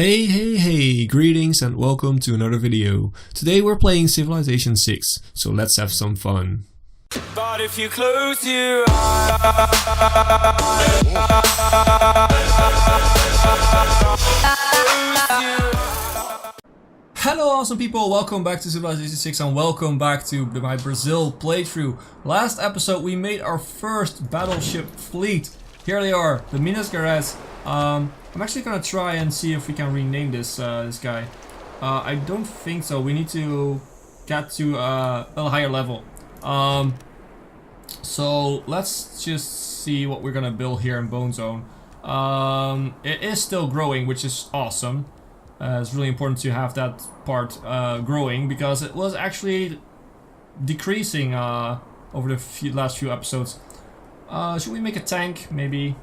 Hey, greetings and welcome to another video. Today we're playing Civilization 6, so let's have some fun. But if you close your eyes, hello awesome people, welcome back to Civilization 6 and welcome back to my Brazil playthrough. Last episode we made our first battleship fleet. Here they are, the Minas Gerais. I'm actually gonna try and see if we can rename this this guy. I don't think so. We need to get to a little higher level. So let's just see what we're gonna build here in Bone Zone. It is still growing, which is awesome. It's really important to have that part growing because it was actually decreasing over the last few episodes. Should we make a tank, maybe?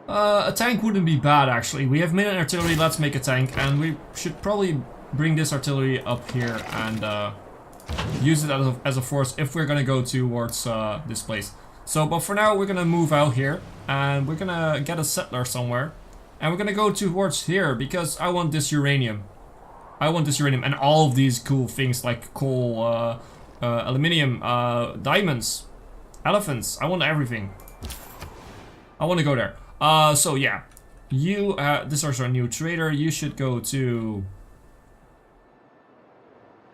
A tank wouldn't be bad, actually. We have minute artillery, let's make a tank, and we should probably bring this artillery up here and use it as a force if we're gonna go towards this place. So, but for now, we're gonna move out here, and we're gonna get a settler somewhere, and we're gonna go towards here, because I want this uranium. I want this uranium, and all of these cool things like coal, aluminium, diamonds, elephants. I want everything. I want to go there. So yeah, you, this is our new trader. You should go to,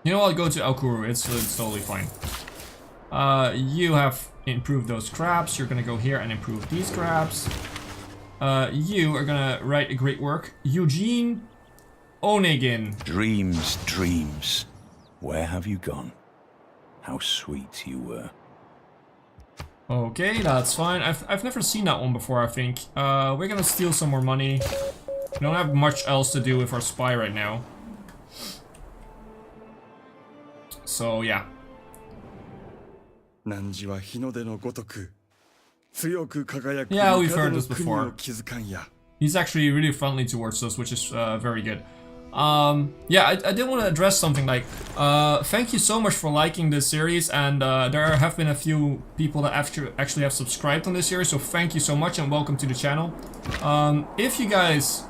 you know what, go to Alkuru, it's totally fine. You have improved those crabs. You're gonna go here and improve these crabs. You are gonna write a great work. Eugene Onegin. Dreams. Where have you gone? How sweet you were. Okay, that's fine. I've never seen that one before, I think. We're gonna steal some more money. We don't have much else to do with our spy right now. So, yeah. Yeah, we've heard this before. He's actually really friendly towards us, which is very good. Yeah, I did want to address something like, thank you so much for liking this series, and there have been a few people that actually have subscribed on this series, so thank you so much and welcome to the channel. If you guys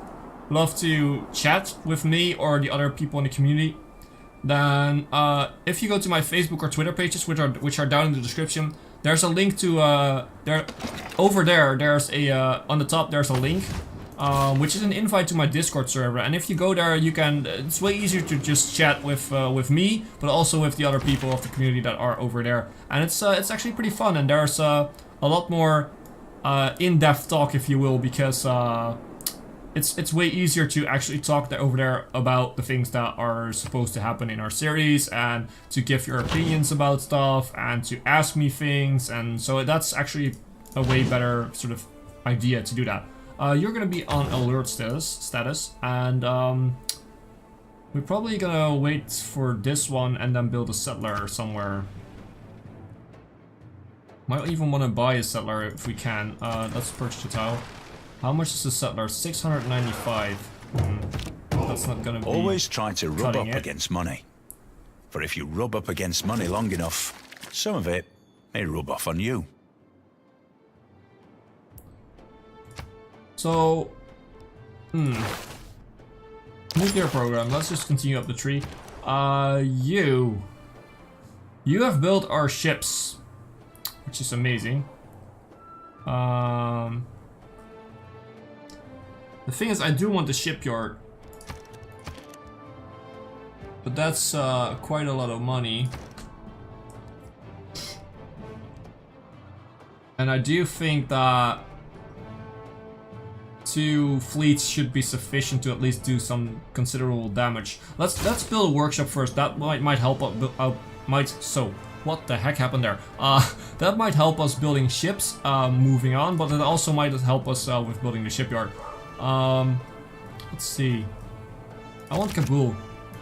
love to chat with me or the other people in the community, then if you go to my Facebook or Twitter pages, which are down in the description, there's a link to, over there, there's a, on the top there's a link. Which is an invite to my Discord server, and if you go there, you can. It's way easier to just chat with me, but also with the other people of the community that are over there, and it's actually pretty fun. And there's a lot more in-depth talk, if you will, because it's way easier to actually talk over there about the things that are supposed to happen in our series, and to give your opinions about stuff, and to ask me things, and so that's actually a way better sort of idea to do that. You're gonna be on alert status, and we're probably gonna wait for this one and then build a settler somewhere. Might even want to buy a settler if we can. Let's purchase a tile. How much is a settler? 695. That's not gonna be. Always try to rub up against money. For if you rub up against money long enough, some of it may rub off on you. So, nuclear program, let's just continue up the tree. You have built our ships, which is amazing. The thing is, I do want the shipyard, but that's quite a lot of money. And I do think that 2 fleets should be sufficient to at least do some considerable damage. Let's build a workshop first. That might help us. So what the heck happened there? That might help us building ships, moving on, but it also might help us with building the shipyard. Let's see. I want Kabul.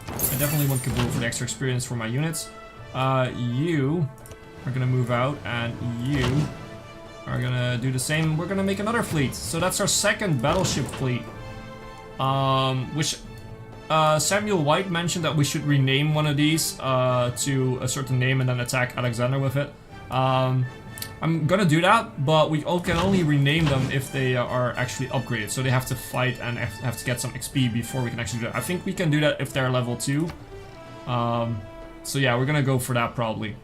I definitely want Kabul for the extra experience for my units. You are gonna move out, and you are gonna do the same. We're gonna make another fleet. So that's our second battleship fleet. Which Samuel White mentioned that we should rename one of these to a certain name and then attack Alexander with it. I'm gonna do that, but we can only rename them if they are actually upgraded. So they have to fight and have to get some XP before we can actually do that. I think we can do that if they're level 2. So yeah, we're gonna go for that probably.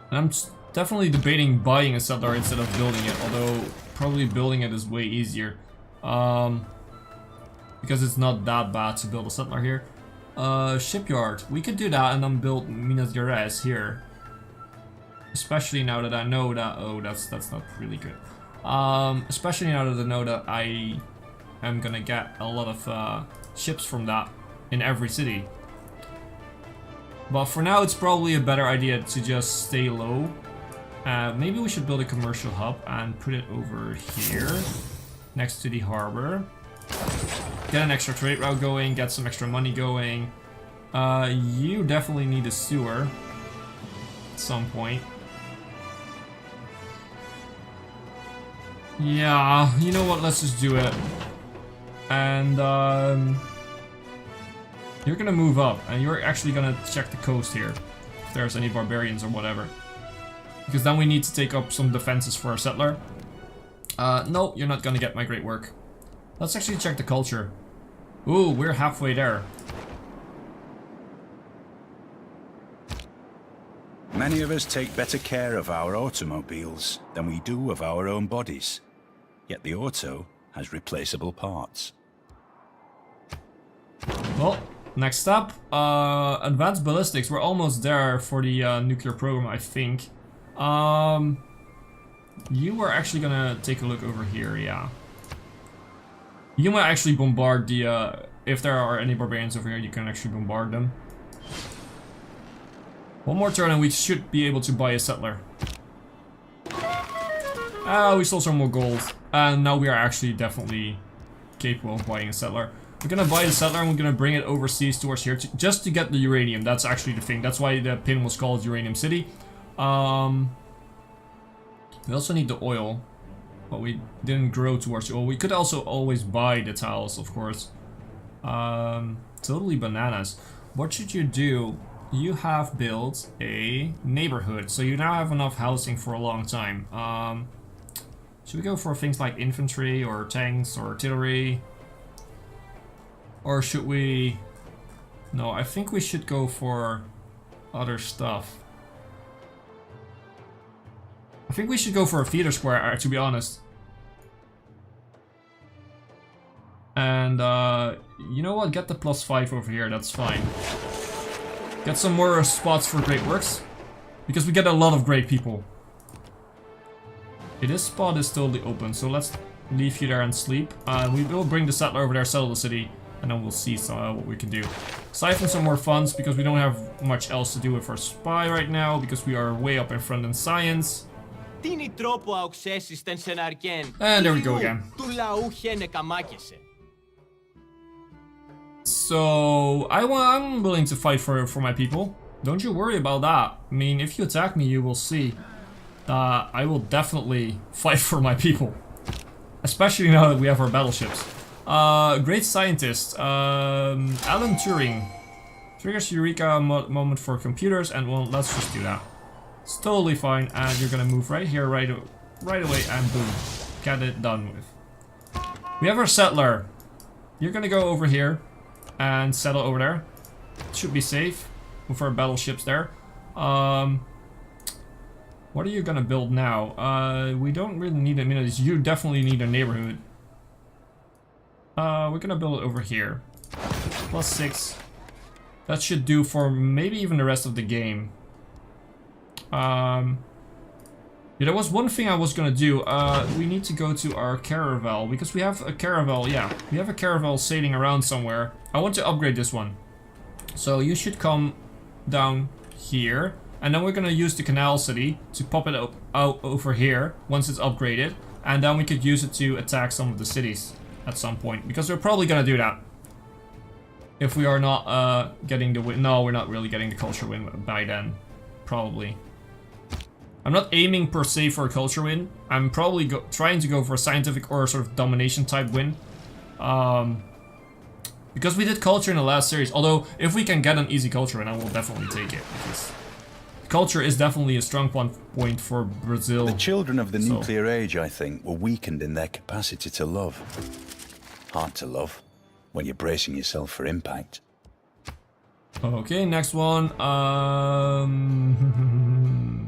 And I'm definitely debating buying a settler instead of building it, although probably building it is way easier. Because it's not that bad to build a settler here. Shipyard. We could do that and then build Minas Gerais here. Especially now that I know that... Oh, that's not really good. Especially now that I know that I am gonna get a lot of ships from that in every city. But for now, it's probably a better idea to just stay low. Maybe we should build a commercial hub and put it over here, next to the harbor. Get an extra trade route going, get some extra money going. You definitely need a sewer at some point. Yeah, you know what, let's just do it. And you're gonna move up, and you're actually gonna check the coast here, if there's any barbarians or whatever. Because then we need to take up some defenses for our settler. No, you're not gonna get my great work. Let's actually check the culture. Ooh, we're halfway there. Many of us take better care of our automobiles than we do of our own bodies. Yet the auto has replaceable parts. Well, next up, advanced ballistics. We're almost there for the nuclear program, I think. You were actually gonna take a look over here, yeah. You might actually bombard the, if there are any barbarians over here, you can actually bombard them. One more turn and we should be able to buy a settler. Ah, we stole some more gold. And now we are actually definitely capable of buying a settler. We're gonna buy the settler and we're gonna bring it overseas towards here just to get the uranium. That's actually the thing. That's why the pin was called Uranium City. We also need the oil. But we didn't grow towards the oil. We could also always buy the tiles, of course. Totally bananas. What should you do? You have built a neighborhood. So you now have enough housing for a long time. Should we go for things like infantry or tanks or artillery? Or should we... No, I think we should go for other stuff. I think we should go for a theater square, to be honest. And, you know what? Get the +5 over here, that's fine. Get some more spots for great works. Because we get a lot of great people. Okay, this spot is totally open, so let's leave you there and sleep. We will bring the settler over there, settle the city, and then we'll see what we can do. Siphon some more funds, because we don't have much else to do with our spy right now, because we are way up in front in science. And there we go again. So, I'm willing to fight for my people. Don't you worry about that. I mean, if you attack me, you will see that I will definitely fight for my people. Especially now that we have our battleships. Great scientist, Alan Turing. Triggers Eureka moment for computers, and well, let's just do that. It's totally fine, and you're gonna move right here, right away, and boom. Get it done with. We have our settler. You're gonna go over here and settle over there. Should be safe with our battleships there. What are you gonna build now? We don't really need a minute. You definitely need a neighborhood. We're gonna build it over here. +6. That should do for maybe even the rest of the game. Yeah, there was one thing I was gonna do. We need to go to our caravel, because we have a caravel, yeah. We have a caravel sailing around somewhere. I want to upgrade this one. So you should come down here. And then we're gonna use the canal city to pop it out over here once it's upgraded. And then we could use it to attack some of the cities at some point. Because we're probably gonna do that. If we are not getting the win. No, we're not really getting the culture win by then. Probably. I'm not aiming per se for a culture win. I'm probably trying to go for a scientific or sort of domination type win. Because we did culture in the last series. Although, if we can get an easy culture, and I will definitely take it. Because culture is definitely a strong point for Brazil. The children of the nuclear age, I think, were weakened in their capacity to love. Hard to love when you're bracing yourself for impact. Okay, next one.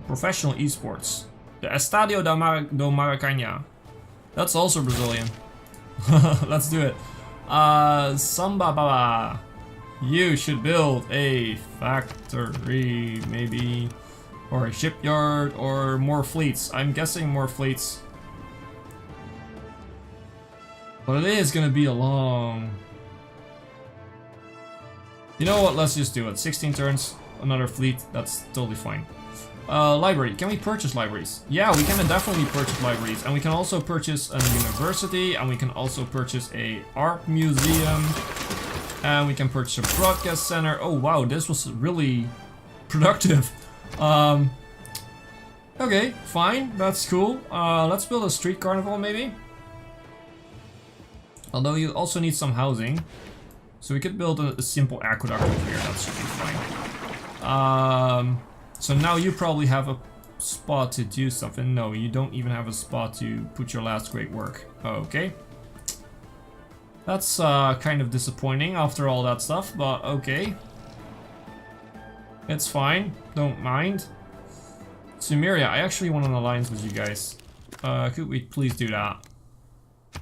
Professional esports. The Estadio do Maracanã. That's also Brazilian. Let's do it. Samba Baba. You should build a factory, maybe. Or a shipyard, or more fleets. I'm guessing more fleets. But it is gonna be a long... You know what, let's just do it. 16 turns, another fleet, that's totally fine. Library, can we purchase libraries? Yeah, we can definitely purchase libraries. And we can also purchase a university, and we can also purchase a art museum. And we can purchase a broadcast center. Oh wow, this was really productive. Okay, fine, that's cool. Let's build a street carnival maybe. Although you also need some housing. So we could build a simple aqueduct over here, that should be fine. So now you probably have a spot to do something. No, you don't even have a spot to put your last great work. Okay. That's kind of disappointing after all that stuff, but okay. It's fine, don't mind. Sumeria, I actually want an alliance with you guys. Could we please do that?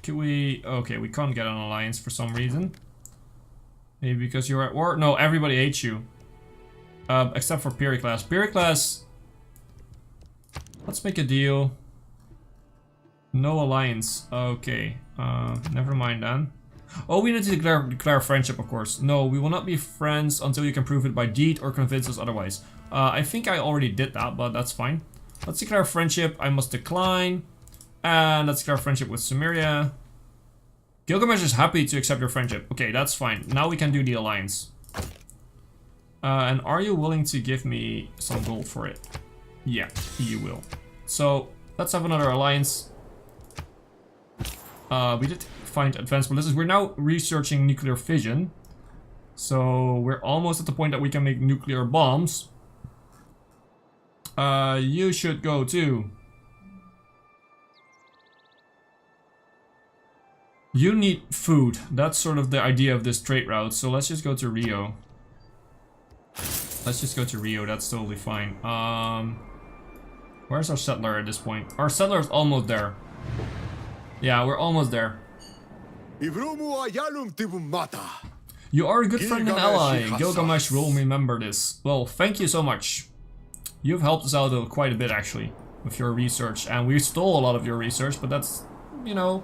Could we... Okay, we can't get an alliance for some reason. Maybe because you're at war? No, everybody hates you. Except for Pericles. Pericles! Let's make a deal. No alliance. Okay. Never mind then. Oh, we need to declare friendship, of course. No, we will not be friends until you can prove it by deed or convince us otherwise. I think I already did that, but that's fine. Let's declare friendship. I must decline. And let's declare friendship with Sumeria. Gilgamesh is happy to accept your friendship. Okay, that's fine. Now we can do the alliance. And are you willing to give me some gold for it? Yeah, you will. So, let's have another alliance. We did find advanced ballistics. We're now researching nuclear fission. So, we're almost at the point that we can make nuclear bombs. You should go too. You need food. That's sort of the idea of this trade route. So let's just go to Rio. Let's just go to Rio. That's totally fine. Where's our settler at this point? Our settler is almost there. Yeah, we're almost there. You are a good friend and ally. Gilgamesh will remember this. Well, thank you so much. You've helped us out quite a bit actually with your research. And we stole a lot of your research, but that's, you know...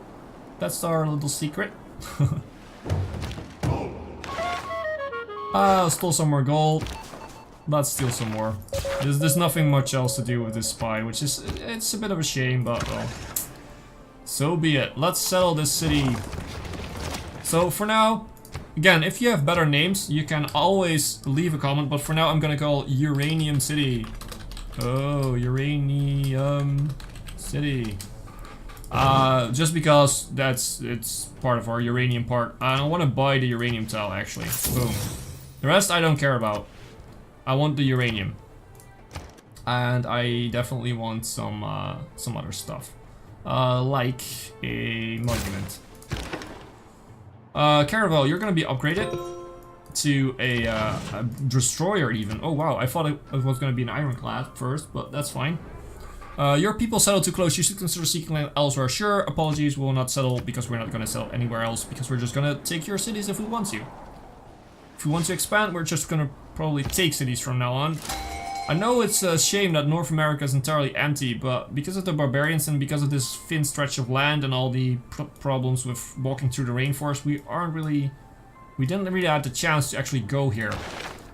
That's our little secret. Stole some more gold. Let's steal some more. There's nothing much else to do with this spy, which is, it's a bit of a shame, but well. So be it. Let's settle this city. So for now, again, if you have better names, you can always leave a comment, but for now I'm gonna call Uranium City. Oh, Uranium City. Just because it's part of our uranium part. I don't want to buy the uranium tile actually. Boom. The rest I don't care about. I want the uranium. And I definitely want some other stuff. Like a monument. Caravel, you're gonna be upgraded to a destroyer even. Oh wow, I thought it was gonna be an ironclad first, but that's fine. Your people settle too close. You should consider seeking land elsewhere. Sure, apologies, we will not settle because we're not going to settle anywhere else because we're just going to take your cities if we want to. If we want to expand, we're just going to probably take cities from now on. I know it's a shame that North America is entirely empty, but because of the barbarians and because of this thin stretch of land and all the problems with walking through the rainforest, we didn't really have the chance to actually go here.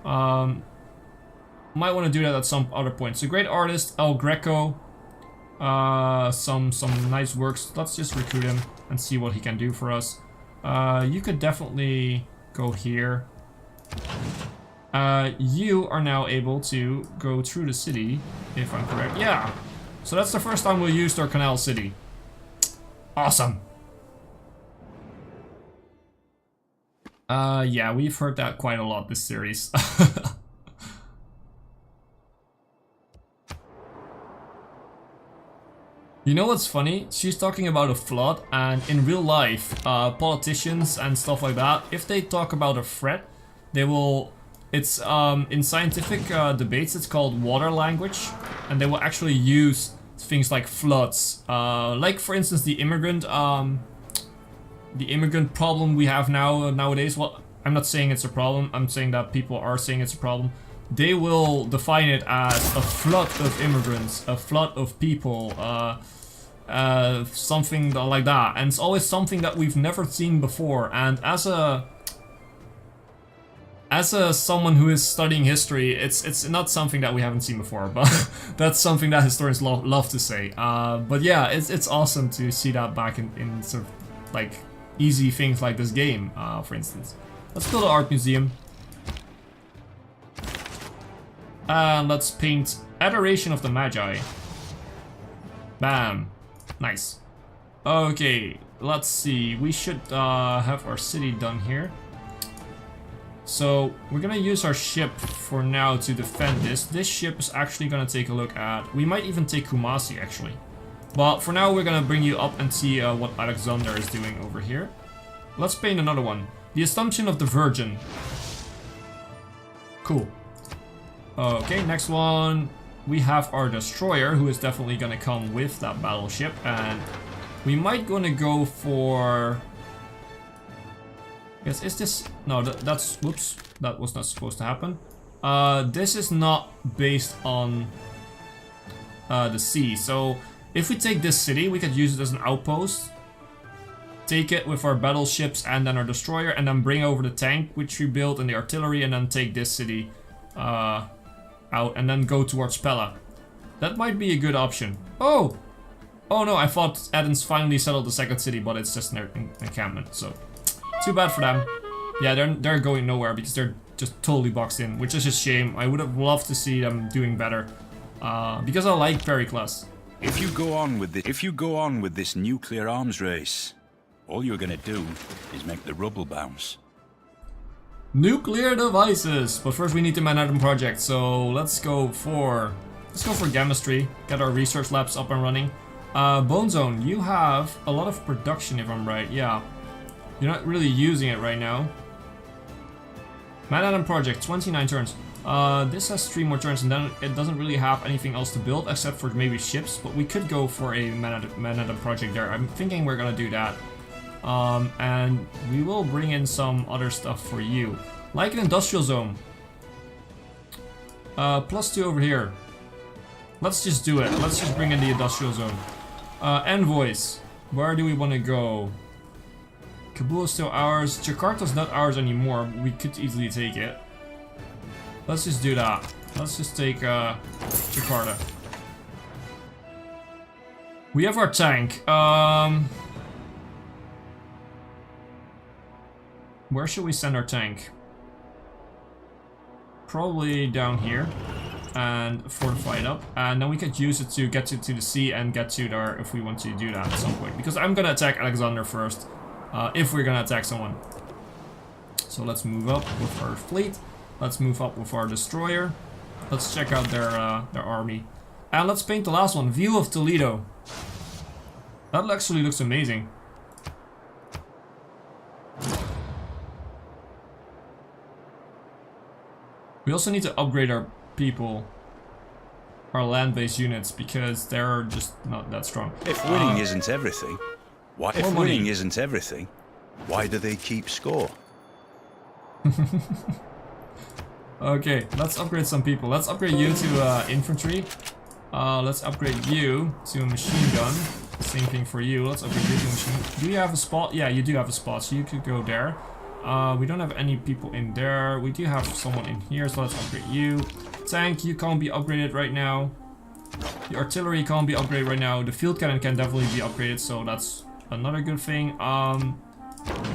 Might want to do that at some other point. So great artist, El Greco. Some nice works. Let's just recruit him and see what he can do for us. You could definitely go here. You are now able to go through the city, if I'm correct. Yeah. So that's the first time we used our canal city. Awesome. Yeah, we've heard that quite a lot this series. You know what's funny? She's talking about a flood, and in real life, politicians and stuff like that, if they talk about a threat, they will... It's, in scientific debates, it's called water language, and they will actually use things like floods. Like, for instance, the immigrant problem we have nowadays. Well, I'm not saying it's a problem, I'm saying that people are saying it's a problem. They will define it as a flood of immigrants, a flood of people, something like that. And it's always something that we've never seen before. And as someone who is studying history, it's not something that we haven't seen before, but that's something that historians love to say. But yeah, it's awesome to see that back in sort of like easy things like this game, for instance. Let's build an art museum. And let's paint Adoration of the Magi. Bam. Nice. Okay, let's see. We should have our city done here. So we're gonna use our ship for now to defend this. This ship is actually gonna take a look at... We might even take Kumasi actually. But for now we're gonna bring you up and see what Alexander is doing over here. Let's paint another one. The Assumption of the Virgin. Cool. Okay, next one. We have our destroyer, who is definitely gonna come with that battleship, and we might gonna go for... Yes, is this... No, that's... Whoops, that was not supposed to happen. This is not based on the sea, so if we take this city, we could use it as an outpost. Take it with our battleships and then our destroyer, and then bring over the tank, which we built, and the artillery, and then take this city out, and then go towards Pella. That might be a good option. Oh! Oh no, I thought Athens finally settled the second city, but it's just an encampment, so... Too bad for them. Yeah, they're going nowhere because they're just totally boxed in, which is a shame. I would have loved to see them doing better, because I like Pericles. If you go on with this nuclear arms race, all you're gonna do is make the rubble bounce. Nuclear devices! But first we need the Manhattan Project, so let's go for chemistry, get our research labs up and running. Bone Zone, you have a lot of production if I'm right, yeah. You're not really using it right now. Manhattan Project, 29 turns. This has 3 more turns and then it doesn't really have anything else to build except for maybe ships, but we could go for a Manhattan Project there. I'm thinking we're gonna do that. And we will bring in some other stuff for you. Like an industrial zone. +2 over here. Let's just do it. Let's just bring in the industrial zone. Envoys. Where do we want to go? Kabul is still ours. Jakarta's not ours anymore. We could easily take it. Let's just do that. Let's just take Jakarta. We have our tank. Where should we send our tank? Probably down here. And fortify it up. And then we could use it to get to the sea and get to there if we want to do that at some point. Because I'm gonna attack Alexander first. If we're gonna attack someone. So let's move up with our fleet. Let's move up with our destroyer. Let's check out their army. And let's paint the last one. View of Toledo. That actually looks amazing. We also need to upgrade our people. Our land-based units, because they're just not that strong. If winning isn't everything, why do they keep score? Okay, let's upgrade some people. Let's upgrade you to infantry. Let's upgrade you to a machine gun. Same thing for you. Let's upgrade you to a machine. Do you have a spot? Yeah, you do have a spot, so you could go there. We don't have any people in there. We do have someone in here, so let's upgrade you. Tank, you can't be upgraded right now. The artillery can't be upgraded right now. The field cannon can definitely be upgraded, so that's another good thing.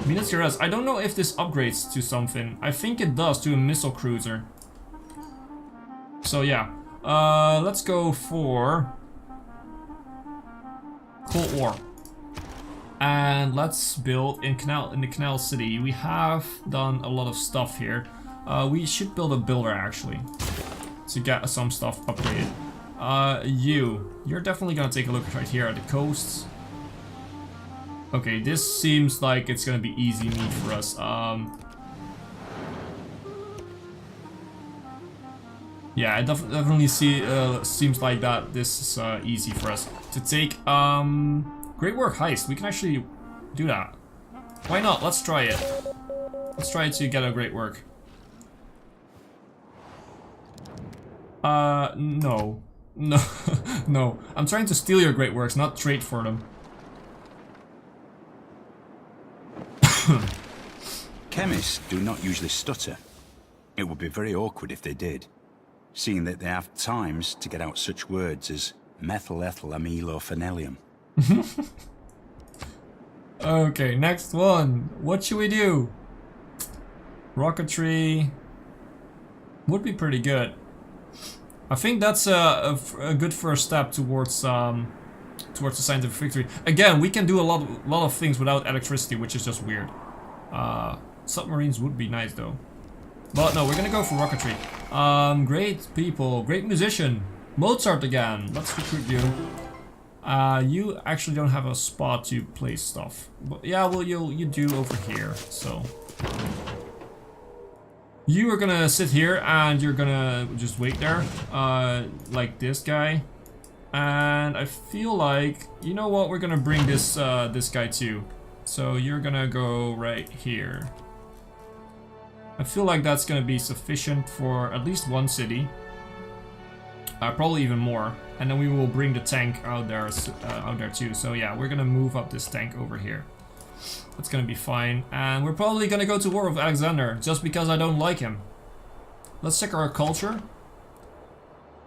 Minas Gerais. I don't know if this upgrades to something. I think it does, to a missile cruiser. So yeah. Let's go for Cold War. And let's build in the Canal City. We have done a lot of stuff here. We should build a builder actually to get some stuff upgraded. You're definitely gonna take a look right here at the coasts. Okay, this seems like it's gonna be easy meat for us. Yeah, it definitely seems like that this is easy for us to take. Great work heist. We can actually do that. Why not? Let's try it. Let's try to get a great work. No. No. No. I'm trying to steal your great works, not trade for them. Chemists do not usually stutter. It would be very awkward if they did, seeing that they have times to get out such words as methylethylamylophenolium. Okay, next one. What should we do? Rocketry would be pretty good. I think that's a good first step towards the scientific victory. Again, we can do a lot of things without electricity, which is just weird. Submarines would be nice though. But no, we're gonna go for rocketry. Great people, great musician. Mozart again. Let's recruit you. You actually don't have a spot to place stuff. But yeah, well you do over here. So you are gonna sit here and you're gonna just wait there, like this guy. And I feel like, you know what, we're gonna bring this this guy too. So you're gonna go right here. I feel like that's gonna be sufficient for at least one city. Probably even more. And then we will bring the tank out there too. So yeah, we're gonna move up this tank over here. That's gonna be fine. And we're probably gonna go to war with Alexander, just because I don't like him. Let's check our culture.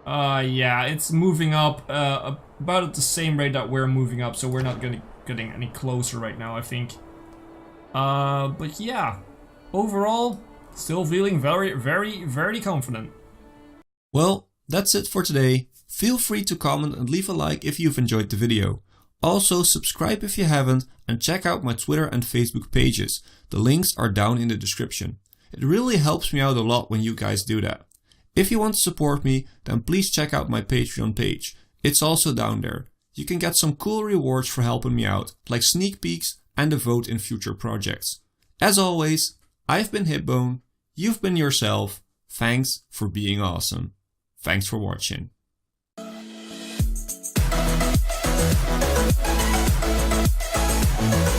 Yeah, it's moving up about at the same rate that we're moving up, so we're not getting any closer right now, I think. But yeah, overall, still feeling very, very, very confident. Well, that's it for today. Feel free to comment and leave a like if you've enjoyed the video. Also, subscribe if you haven't and check out my Twitter and Facebook pages. The links are down in the description. It really helps me out a lot when you guys do that. If you want to support me, then please check out my Patreon page. It's also down there. You can get some cool rewards for helping me out, like sneak peeks and a vote in future projects. As always, I've been Hipbone, you've been yourself. Thanks for being awesome. Thanks for watching. We'll be right back.